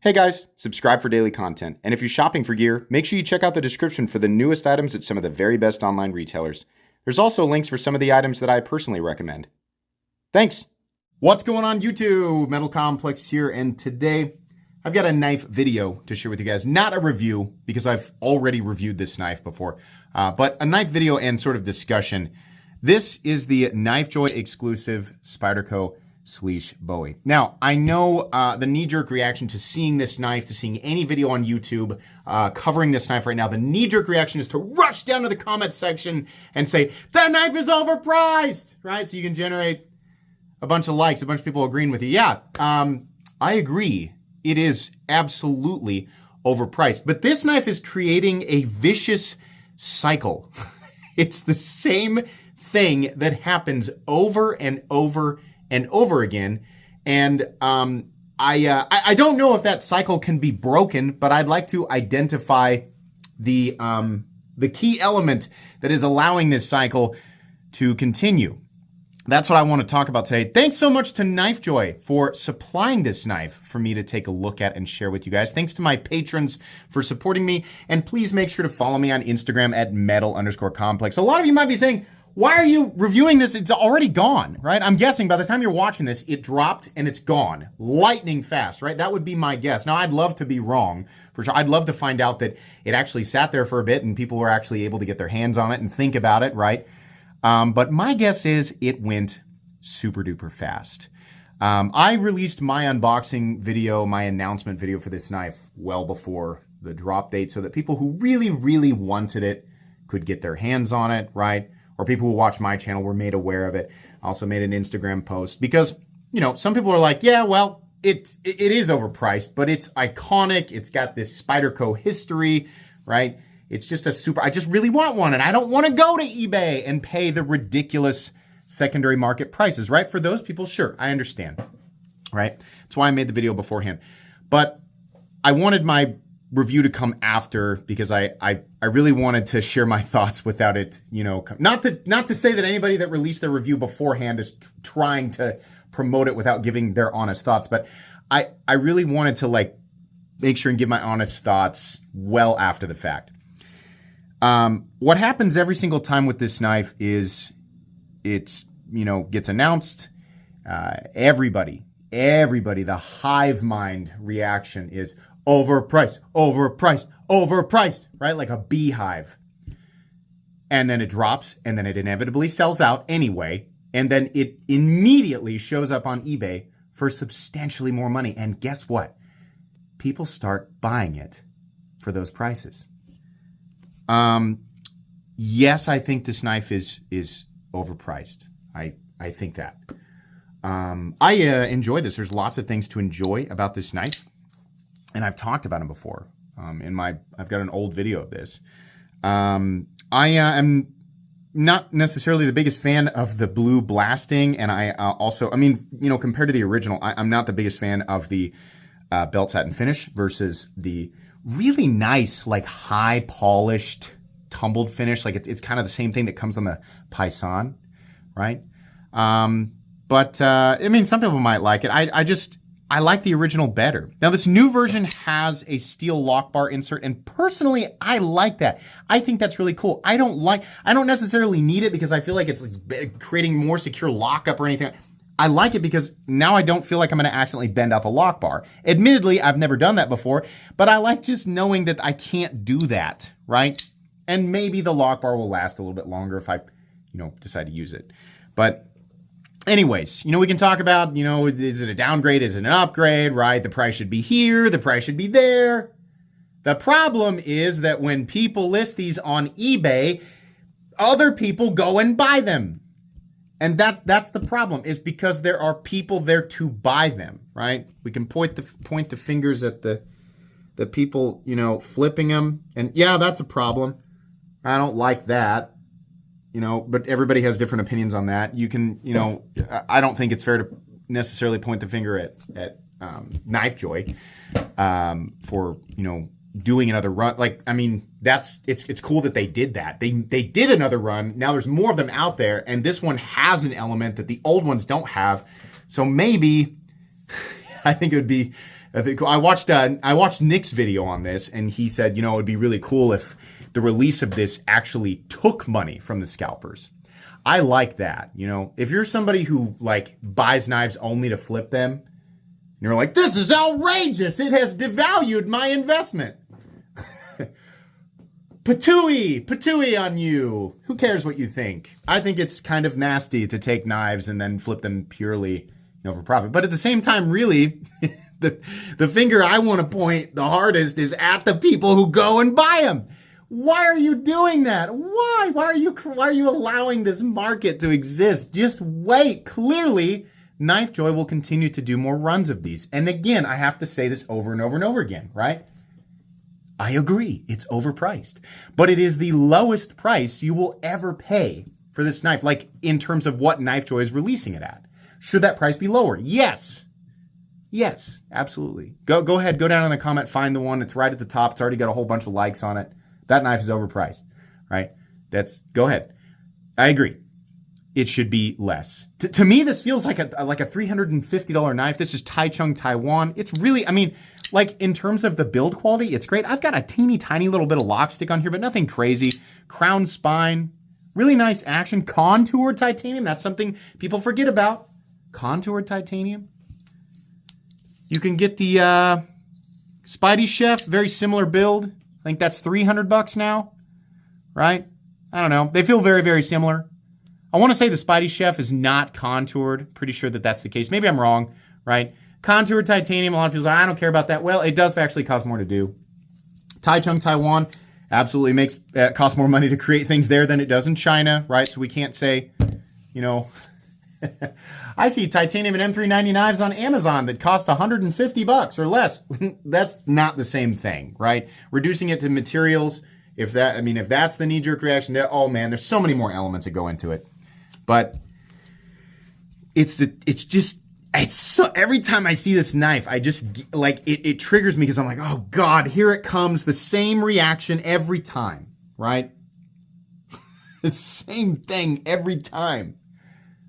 Hey guys, subscribe for daily content. And if you're shopping for gear, make sure you check out the description for the newest items at some of the very best online retailers. There's also links for some of the items that I personally recommend. Thanks! What's going on YouTube? Metal Complex here, and today I've got a knife video to share with you guys. Not a review, because I've already reviewed this knife before, but a knife video and sort of discussion. This is the KnifeJoy exclusive Spyderco Slysz Bowie. Now, I know the knee-jerk reaction to seeing this knife, to seeing any video on YouTube covering this knife right now, the knee-jerk reaction is to rush down to the comment section and say, that knife is overpriced, right? So you can generate a bunch of likes, a bunch of people agreeing with you. Yeah, I agree. It is absolutely overpriced. But this knife is creating a vicious cycle. It's the same thing that happens over and over and over again. And I don't know if that cycle can be broken, but I'd like to identify the key element that is allowing this cycle to continue. That's what I want to talk about today. Thanks so much to KnifeJoy for supplying this knife for me to take a look at and share with you guys. Thanks to my patrons for supporting me. And please make sure to follow me on Instagram at metal_complex. A lot of you might be saying, why are you reviewing this? It's already gone, right? I'm guessing by the time you're watching this, it dropped and it's gone. Lightning fast, right? That would be my guess. Now, I'd love to be wrong, for sure. I'd love to find out that it actually sat there for a bit and people were actually able to get their hands on it and think about it, right? But my guess is it went super duper fast. I released my unboxing video, my announcement video for this knife well before the drop date so that people who really, really wanted it could get their hands on it, right? Or people who watch my channel were made aware of it. I also made an Instagram post because, you know, some people are like, yeah, well, it is overpriced, but it's iconic. It's got this Spyderco history, right? It's just I just really want one, and I don't want to go to eBay and pay the ridiculous secondary market prices, right? For those people, sure, I understand, right? That's why I made the video beforehand. But I wanted my review to come after because I really wanted to share my thoughts without it, you know, not to say that anybody that released their review beforehand is trying to promote it without giving their honest thoughts, but I really wanted to like make sure and give my honest thoughts well after the fact. What happens every single time with this knife is it's, you know, gets announced, everybody, the hive mind reaction is overpriced, overpriced, overpriced, right? Like a beehive. And then it drops, and then it inevitably sells out anyway, and then it immediately shows up on eBay for substantially more money. And guess what? People start buying it for those prices. Yes, I think this knife is overpriced. I think that. I enjoy this. There's lots of things to enjoy about this knife. And I've talked about them before. I've got an old video of this. I am not necessarily the biggest fan of the blue blasting, and I also, I mean, you know, compared to the original, I'm not the biggest fan of the belt satin finish versus the really nice, like high polished, tumbled finish. Like it's kind of the same thing that comes on the Paisan, right? But I mean, some people might like it. I like the original better. Now, this new version has a steel lock bar insert, and personally, I like that. I think that's really cool. I don't necessarily need it because I feel like it's creating more secure lockup or anything. I like it because now I don't feel like I'm going to accidentally bend out the lock bar. Admittedly, I've never done that before, but I like just knowing that I can't do that, right? And maybe the lock bar will last a little bit longer if I, you know, decide to use it. But anyways, you know, we can talk about, you know, is it a downgrade? Is it an upgrade, right? The price should be here. The price should be there. The problem is that when people list these on eBay, other people go and buy them. And that's the problem, is because there are people there to buy them, right? We can point the fingers at the people, you know, flipping them. And yeah, that's a problem. I don't like that. You know, but everybody has different opinions on that. You can, you know, I don't think it's fair to necessarily point the finger at KnifeJoy for, you know, doing another run. Like, I mean, it's cool that they did that. They did another run. Now there's more of them out there, and this one has an element that the old ones don't have. So maybe I think it would be I watched Nick's video on this, and he said, you know, it'd be really cool if the release of this actually took money from the scalpers. I like that. You know, if you're somebody who like buys knives only to flip them, and you're like, this is outrageous. It has devalued my investment. Patooey on you. Who cares what you think? I think it's kind of nasty to take knives and then flip them purely, you know, for profit. But at the same time, really, the finger I want to point the hardest is at the people who go and buy them. Why are you doing that? Why? Why are you allowing this market to exist? Just wait. Clearly, KnifeJoy will continue to do more runs of these. And again, I have to say this over and over and over again, right? I agree, it's overpriced. But it is the lowest price you will ever pay for this knife, like in terms of what KnifeJoy is releasing it at. Should that price be lower? Yes. Yes, absolutely. Go ahead, go down in the comment, find the one. It's right at the top. It's already got a whole bunch of likes on it. That knife is overpriced, right? Go ahead. I agree. It should be less. To me, this feels like a $350 knife. This is Taichung, Taiwan. It's really, I mean, like in terms of the build quality, it's great. I've got a teeny tiny little bit of lock stick on here, but nothing crazy. Crown spine, really nice action. Contoured titanium, that's something people forget about. Contoured titanium. You can get the Spidey Chef, very similar build. I think that's $300 now, right? I don't know. They feel very, very similar. I want to say the Spidey Chef is not contoured. Pretty sure that that's the case. Maybe I'm wrong, right? Contoured titanium, a lot of people say, I don't care about that. Well, it does actually cost more to do. Taichung, Taiwan, absolutely costs more money to create things there than it does in China, right? So we can't say, you know, I see titanium and M390 knives on Amazon that cost $150 or less. That's not the same thing, right? Reducing it to materials, if that's the knee-jerk reaction, oh man, there's so many more elements that go into it. But so every time I see this knife, I just like it triggers me because I'm like, oh God, here it comes, the same reaction every time, right? The same thing every time.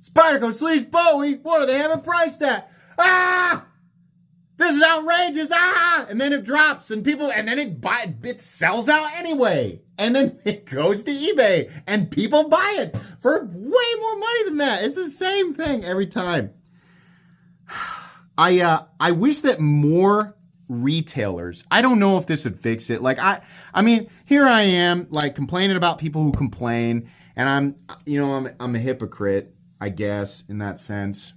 Spyderco Slysz Bowie, what do they have it priced at? Ah! This is outrageous! Ah! And then it drops, and then it sells out anyway. And then it goes to eBay, and people buy it for way more money than that. It's the same thing every time. I wish that more retailers, I don't know if this would fix it. Like, I mean, here I am, like, complaining about people who complain, and I'm a hypocrite, I guess, in that sense.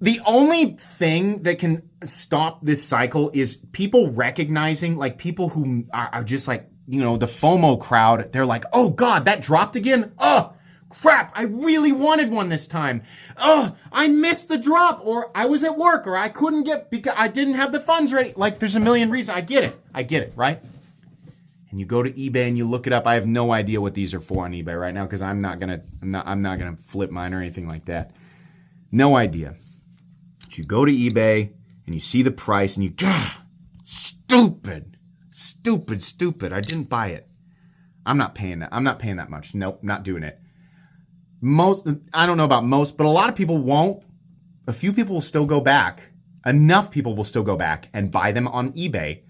The only thing that can stop this cycle is people recognizing, like, people who are just like, you know, the FOMO crowd. They're like, oh God, that dropped again? Oh, crap, I really wanted one this time. Oh, I missed the drop, or I was at work, or I couldn't get, because I didn't have the funds ready. Like, there's a million reasons. I get it, right? And you go to eBay and you look it up. I have no idea what these are for on eBay right now, because I'm not gonna flip mine or anything like that. No idea. But you go to eBay and you see the price and you, stupid. I didn't buy it. I'm not paying that. I'm not paying that much. Nope, not doing it. I don't know about most, but a lot of people won't. A few people will still go back. Enough people will still go back and buy them on eBay,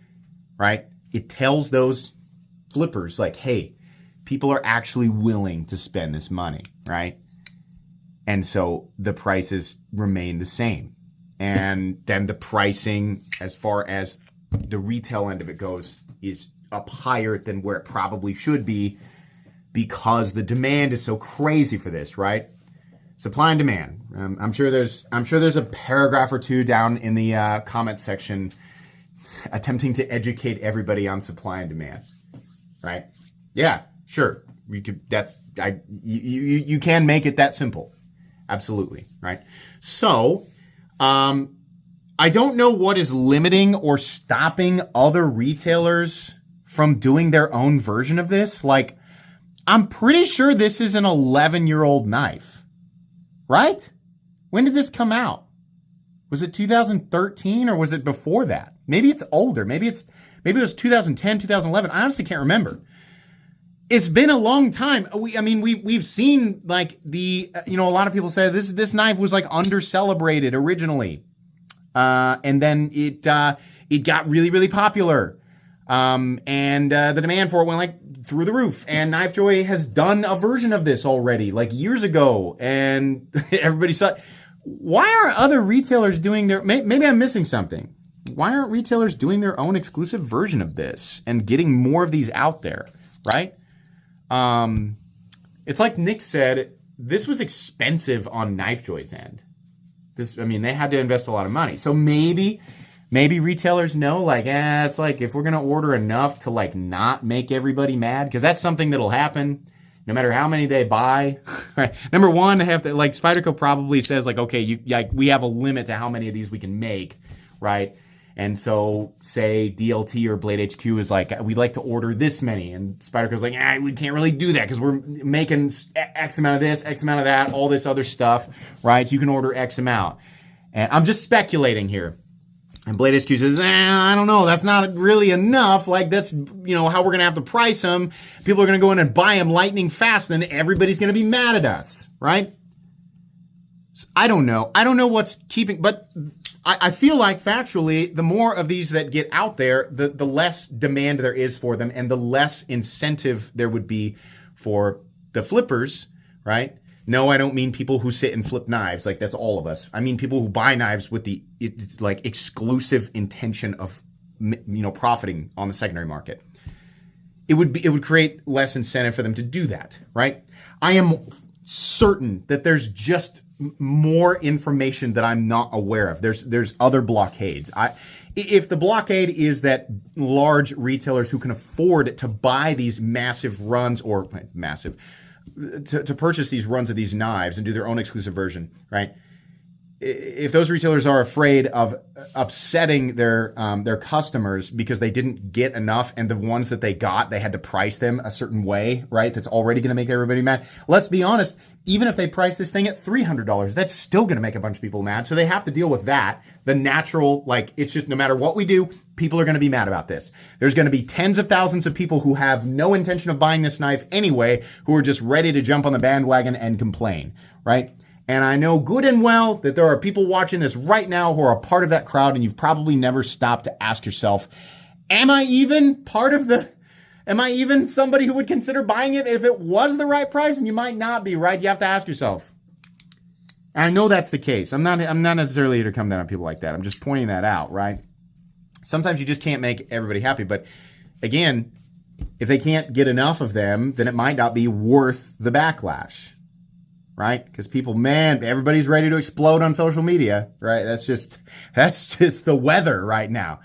right? It tells those flippers, like, hey, people are actually willing to spend this money, right? And so the prices remain the same. And then the pricing, as far as the retail end of it goes, is up higher than where it probably should be, because the demand is so crazy for this, right? Supply and demand. I'm sure there's a paragraph or two down in the comment section attempting to educate everybody on supply and demand, right? Yeah, sure. You can make it that simple. Absolutely, right? So, I don't know what is limiting or stopping other retailers from doing their own version of this. Like, I'm pretty sure this is an 11-year-old knife, right? When did this come out? Was it 2013 or was it before that? Maybe it's older. Maybe it was 2010, 2011. I honestly can't remember. It's been a long time. We've seen, like, a lot of people say this knife was like under celebrated originally. And then it got really, really popular. And the demand for it went like through the roof. And KnifeJoy has done a version of this already, like years ago. And everybody saw it. Why aren't other retailers doing their, maybe I'm missing something. Why aren't retailers doing their own exclusive version of this and getting more of these out there, right? It's like Nick said, this was expensive on KnifeJoy's end. They had to invest a lot of money. So maybe retailers know, like, it's like if we're going to order enough to like not make everybody mad, because that's something that'll happen no matter how many they buy. Right? Number one, they have to, like, Spyderco probably says, like, okay, we have a limit to how many of these we can make, right? And so say DLT or Blade HQ is like, we'd like to order this many. And Spyderco's like, we can't really do that because we're making X amount of this, X amount of that, all this other stuff, right? So you can order X amount. And I'm just speculating here. And Blade HQ says, I don't know, that's not really enough. Like, that's, how we're going to have to price them. People are going to go in and buy them lightning fast, then everybody's going to be mad at us, right? I don't know. I don't know what's keeping, but I feel like factually, the more of these that get out there, the less demand there is for them and the less incentive there would be for the flippers, right? No, I don't mean people who sit and flip knives. Like, that's all of us. I mean people who buy knives with it's like exclusive intention of, profiting on the secondary market. It would create less incentive for them to do that, right? I am certain that there's just more information that I'm not aware of. There's other blockades. If the blockade is that large retailers who can afford to buy these massive runs or massive to purchase these runs of these knives and do their own exclusive version, right? If those retailers are afraid of upsetting their customers because they didn't get enough, and the ones that they got, they had to price them a certain way, right? That's already going to make everybody mad. Let's be honest. Even if they price this thing at $300, that's still going to make a bunch of people mad. So they have to deal with that. The natural, it's just no matter what we do, people are going to be mad about this. There's going to be tens of thousands of people who have no intention of buying this knife anyway, who are just ready to jump on the bandwagon and complain, right? And I know good and well that there are people watching this right now who are a part of that crowd, and you've probably never stopped to ask yourself, am I even somebody who would consider buying it if it was the right price? And you might not be, right? You have to ask yourself. And I know that's the case. I'm not necessarily here to come down on people like that. I'm just pointing that out, right? Sometimes you just can't make everybody happy. But again, if they can't get enough of them, then it might not be worth the backlash. Right? Because everybody's ready to explode on social media, right? That's just the weather right now.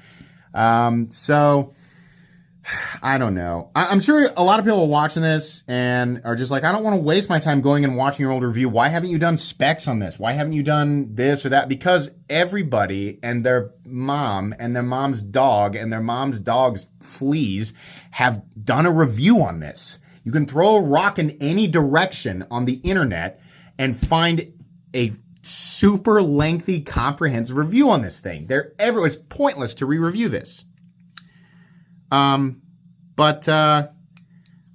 So I don't know. I'm sure a lot of people are watching this and are just like, I don't want to waste my time going and watching your old review. Why haven't you done specs on this? Why haven't you done this or that? Because everybody and their mom and their mom's dog and their mom's dog's fleas have done a review on this. You can throw a rock in any direction on the internet and find a super lengthy, comprehensive review on this thing. It's pointless to re-review this. But I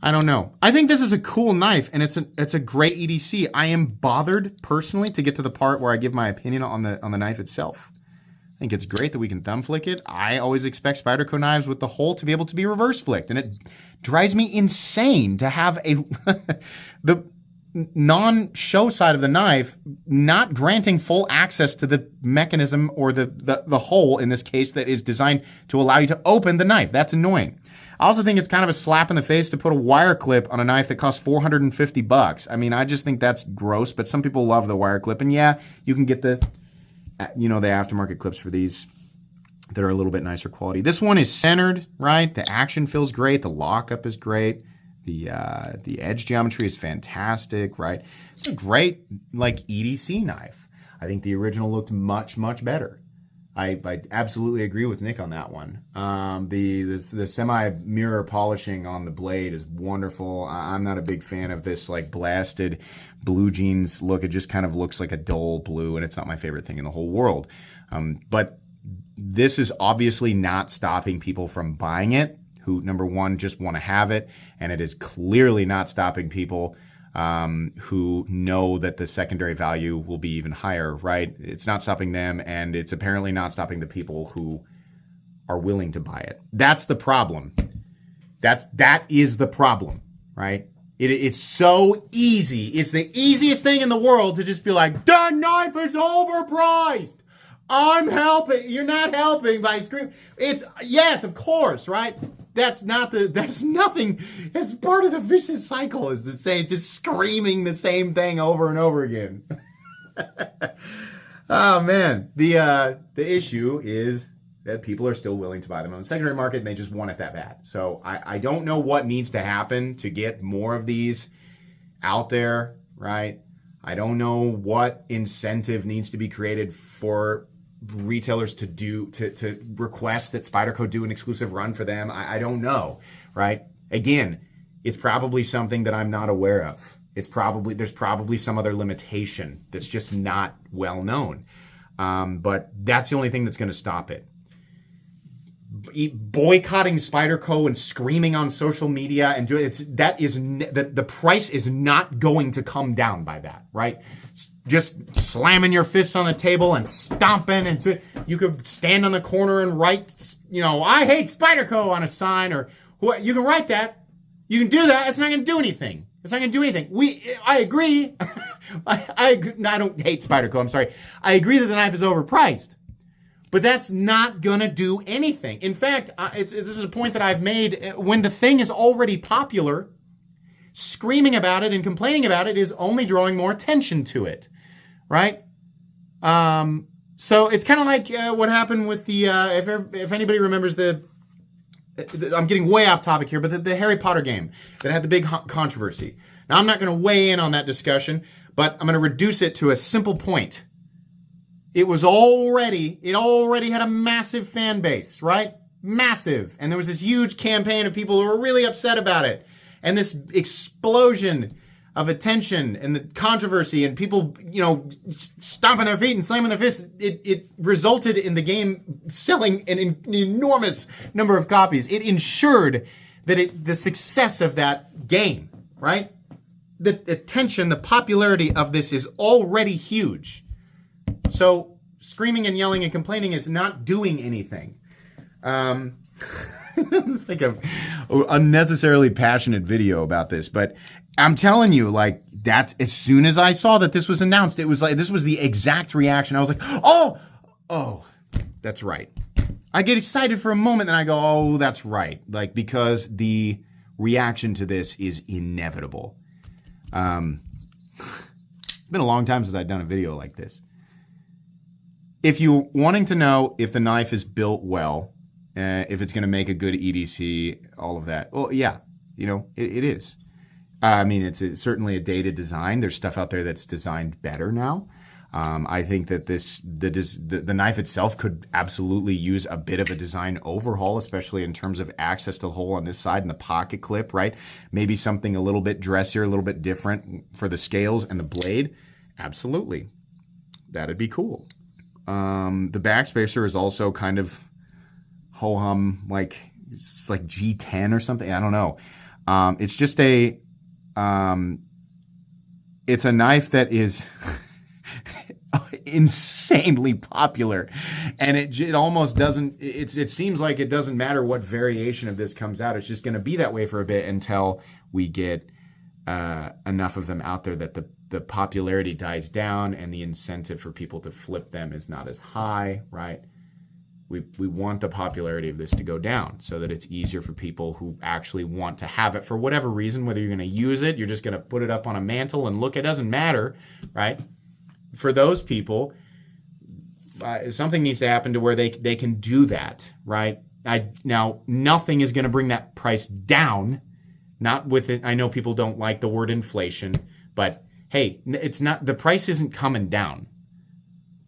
don't know. I think this is a cool knife, and it's a great EDC. I am bothered personally to get to the part where I give my opinion on the knife itself. I think it's great that we can thumb flick it. I always expect Spyderco knives with the hole to be able to be reverse flicked, and it drives me insane to have the non-show side of the knife not granting full access to the mechanism or the hole in this case that is designed to allow you to open the knife. That's annoying. I also think it's kind of a slap in the face to put a wire clip on a knife that costs $450. I mean, I just think that's gross, but some people love the wire clip, and yeah, you can get the aftermarket clips for these that are a little bit nicer quality. This one is centered, right? The action feels great. The lockup is great. The edge geometry is fantastic, right? It's a great EDC knife. I think the original looked much, much better. I absolutely agree with Nick on that one. The semi-mirror polishing on the blade is wonderful. I'm not a big fan of this blasted blue jeans look. It just kind of looks like a dull blue, and it's not my favorite thing in the whole world. But this is obviously not stopping people from buying it, who, number one, just want to have it, and it is clearly not stopping people who know that the secondary value will be even higher, right? It's not stopping them, and it's apparently not stopping the people who are willing to buy it. That's the problem. That is the problem, right? It's so easy. It's the easiest thing in the world to just be like, the knife is overpriced. I'm helping. You're not helping by screaming. Yes, of course, right? That's nothing. It's part of the vicious cycle, is to say just screaming the same thing over and over again. Oh man. The issue is that people are still willing to buy them on the secondary market, and they just want it that bad. So I don't know what needs to happen to get more of these out there, right? I don't know what incentive needs to be created for retailers to request that Spyderco do an exclusive run for them. I don't know, right? Again, it's probably something that I'm not aware of. There's probably some other limitation that's just not well known. But that's the only thing that's going to stop it. Boycotting Spyderco and screaming on social media and doing the price is not going to come down by that, right? Just slamming your fists on the table and stomping, and you could stand on the corner and write, I hate Spyderco on a sign, or you can write that. You can do that. It's not going to do anything. It's not going to do anything. I agree. I don't hate Spyderco. I'm sorry. I agree that the knife is overpriced. But that's not going to do anything. In fact, this is a point that I've made. When the thing is already popular, screaming about it and complaining about it is only drawing more attention to it, right? So it's kind of like what happened with the, if anybody remembers I'm getting way off topic here, but the Harry Potter game that had the big controversy. Now, I'm not going to weigh in on that discussion, but I'm going to reduce it to a simple point. It already had a massive fan base, right? Massive. And there was this huge campaign of people who were really upset about it. And this explosion of attention and the controversy and people, stomping their feet and slamming their fists, it resulted in the game selling an enormous number of copies. It ensured that the success of that game, right? The attention, the popularity of this is already huge. So screaming and yelling and complaining is not doing anything. It's like a unnecessarily passionate video about this, but I'm telling you, like, that's, as soon as I saw that this was announced, it was like, this was the exact reaction. I was like, oh, that's right. I get excited for a moment and I go, oh, that's right. Like, because the reaction to this is inevitable. It's been a long time since I've done a video like this. If you're wanting to know if the knife is built well, if it's going to make a good EDC, all of that, well, yeah, it is. I mean, it's certainly a dated design. There's stuff out there that's designed better now. I think that the knife itself could absolutely use a bit of a design overhaul, especially in terms of access to the hole on this side and the pocket clip, right? Maybe something a little bit dressier, a little bit different for the scales and the blade. Absolutely. That'd be cool. The backspacer is also kind of ho-hum, like it's like G10 or something. I don't know. It's just it's a knife that is insanely popular, and it almost doesn't. It seems like it doesn't matter what variation of this comes out. It's just going to be that way for a bit until we get enough of them out there that the popularity dies down and the incentive for people to flip them is not as high, right? We want the popularity of this to go down so that it's easier for people who actually want to have it for whatever reason, whether you're going to use it, you're just going to put it up on a mantle and look, it doesn't matter, right? For those people, something needs to happen to where they can do that, right? Now, nothing is going to bring that price down. Not with it. I know people don't like the word inflation, but hey, it's not, the price isn't coming down.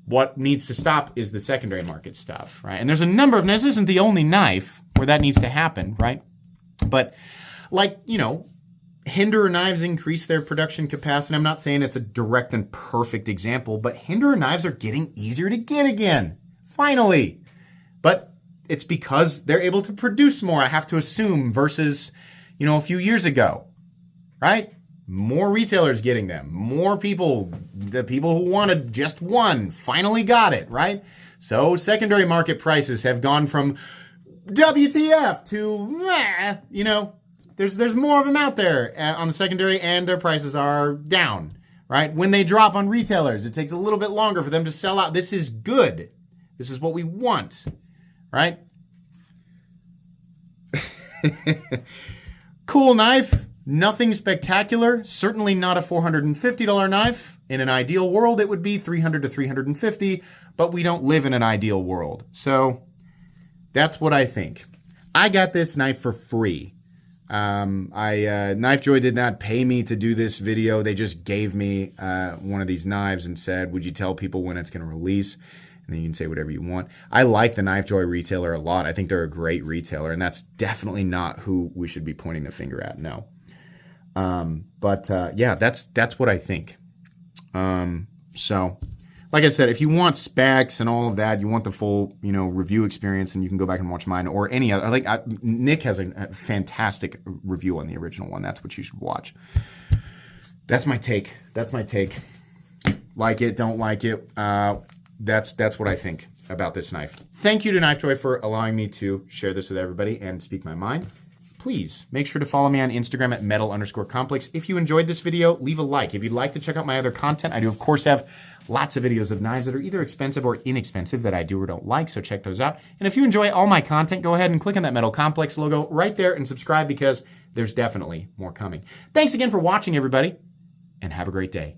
What needs to stop is the secondary market stuff, right? And there's a number of, this isn't the only knife where that needs to happen, right? But like, Hinderer knives increase their production capacity. I'm not saying it's a direct and perfect example, but Hinderer knives are getting easier to get again, finally. But it's because they're able to produce more, I have to assume, versus, a few years ago, right? more retailers getting them. More people, the people who wanted just one, finally got it, right? So secondary market prices have gone from WTF to, you know, there's more of them out there on the secondary, and their prices are down, right? When they drop on retailers, it takes a little bit longer for them to sell out. This is good. This is what we want, right? Cool knife. Nothing spectacular. Certainly not a $450 knife. In an ideal world, it would be $300 to $350, but we don't live in an ideal world. So that's what I think. I got this knife for free. KnifeJoy did not pay me to do this video. They just gave me one of these knives and said, would you tell people when it's going to release? And then you can say whatever you want. I like the KnifeJoy retailer a lot. I think they're a great retailer, and that's definitely not who we should be pointing the finger at. No. Yeah, that's what I think. So like I said, if you want specs and all of that, you want the full, you know, review experience, and you can go back and watch mine or any other. Nick has a fantastic review on the original one. That's what you should watch. That's my take. Like it, don't like it. That's what I think about this knife. Thank you to KnifeJoy for allowing me to share this with everybody and speak my mind. Please make sure to follow me on Instagram at metal_complex. If you enjoyed this video, leave a like. If you'd like to check out my other content, I do, of course, have lots of videos of knives that are either expensive or inexpensive that I do or don't like, so check those out. And if you enjoy all my content, go ahead and click on that Metal Complex logo right there and subscribe, because there's definitely more coming. Thanks again for watching, everybody, and have a great day.